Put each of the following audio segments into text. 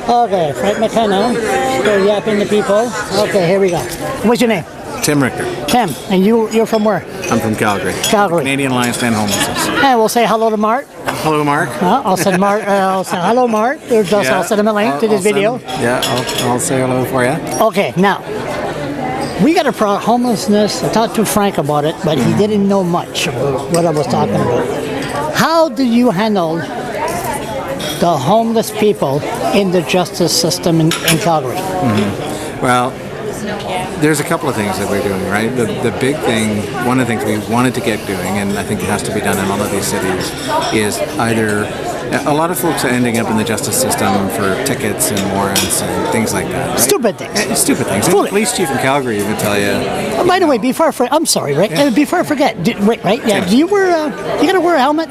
Okay, Frank McKenna. Still yapping to people. Okay, here we go. What's your name? Tim Richter. Tim. And you're from where? I'm from Calgary. Calgary. Canadian Alliance to End Homelessness. And we'll say hello to Mark. Hello, Mark. I'll send Mark. I'll say hello, Mark. I'll send him a link to this video. I'll say hello for you. Okay, now we got a problem. Homelessness. I talked to Frank about it, but he didn't know much about what I was talking about. How do you handle the homeless people in the justice system in Calgary? Well, there's a couple of things that we're doing, right? The big thing, one of the things we wanted to get doing, and I think it has to be done in all of these cities, is either a lot of folks are ending up in the justice system for tickets and warrants and things like that. Right? Stupid things. Stupid things. The police chief in Calgary even tell you. By the way, I'm sorry, Rick. Yeah. Before I forget, Rick, right? Yeah. Do you you gotta wear a helmet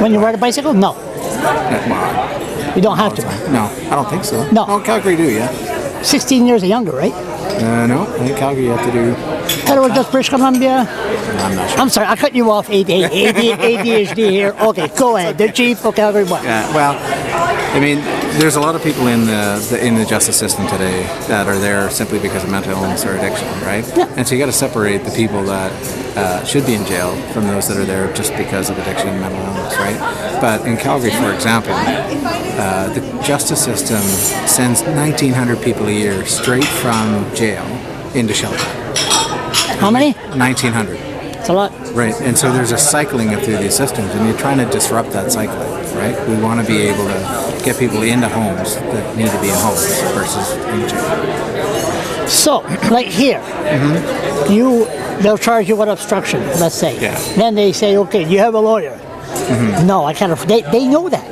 when you ride a bicycle? No. You don't have to. No, I don't think so. No. Oh, Calgary do, yeah. 16 years or younger, right? No, I think Calgary you have to do. Edward, does British Columbia? I'm not sure. I'm sorry, I cut you off. ADHD here. Okay, go ahead. The chief of Calgary. What? Yeah, well, I mean, there's a lot of people in the justice system today that are there simply because of mental illness or addiction, right? Yeah. And so you got to separate the people that should be in jail from those that are there just because of addiction and mental illness, right? But in Calgary, for example, the justice system sends 1,900 people a year straight from jail into shelter. How many? 1,900. It's a lot. Right, and so there's a cycling of through these systems, and you're trying to disrupt that cycling, right? We want to be able to get people into homes that need to be in homes versus in jail. So, like here, they'll charge you with obstruction, let's say. Yeah. Then they say, okay, you have a lawyer. No, I can't. They know that.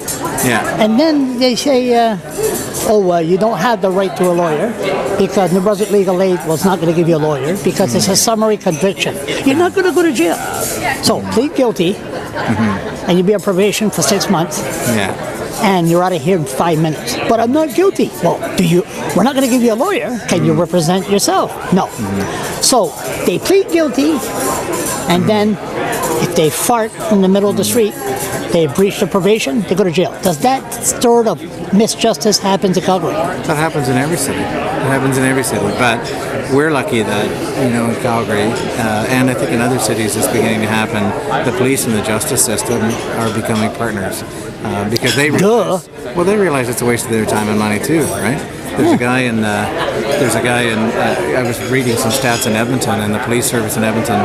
Yeah. And then they say, you don't have the right to a lawyer because New Brunswick Legal Aid was not going to give you a lawyer because it's a summary conviction. You're not going to go to jail. So plead guilty, and you'll be on probation for 6 months. Yeah. And you're out of here in 5 minutes. But I'm not guilty. Well, we're not going to give you a lawyer. Can you represent yourself? No. So they plead guilty, and then if they fart in the middle of the street, they breach the probation, they go to jail. Does that sort of misjustice happen in Calgary? That happens in every city. It happens in every city. But we're lucky that, in Calgary, and I think in other cities it's beginning to happen, the police and the justice system are becoming partners. Because they realize it's a waste of their time and money too, right? There's a guy in I was reading some stats in Edmonton, and the police service in Edmonton,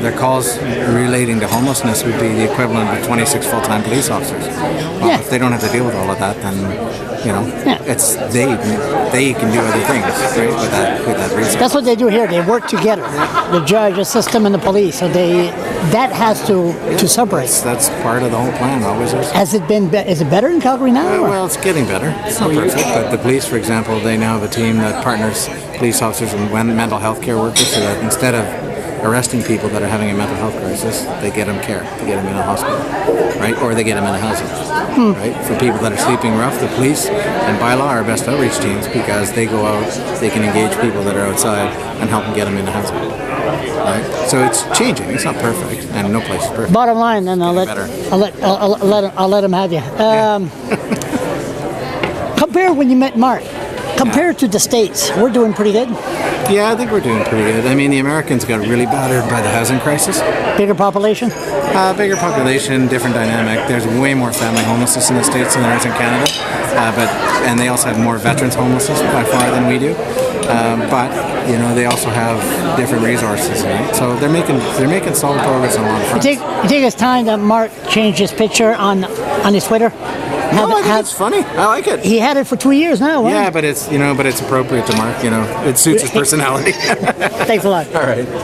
their calls relating to homelessness would be the equivalent of 26 full-time police officers. Well, if they don't have to deal with all of that, then it's they can do other things, right, with that resource. That's what they do here. They work together. The judge, the system, and the police. So that has to separate. That's part of the whole plan. Always is. Has it been? Is it better in Calgary now? Well, it's getting better. It's not perfect, but the police, for example, they now have a team that partners police officers and mental health care workers, so that instead of arresting people that are having a mental health crisis, they get them care. They get them in a hospital, right? Or they get them in a housing, right? For people that are sleeping rough, the police and by law are best outreach teams because they go out, they can engage people that are outside and help them get them into housing, right? So it's changing. It's not perfect, and no place is perfect. Bottom line, then I'll let him have you. Compare when you met Mark. Compared to the States, we're doing pretty good. Yeah, I think we're doing pretty good. I mean, the Americans got really battered by the housing crisis. Bigger population? Bigger population, different dynamic. There's way more family homelessness in the States than there is in Canada. And they also have more veterans homelessness by far than we do. But they also have different resources, right? So they're making solid progress on a lot of fronts. You think it's time that Mark changed his picture on his Twitter? I think it's funny. I like it. He had it for 2 years now. Right? Yeah, but it's appropriate to Mark. It suits his personality. Thanks a lot. All right.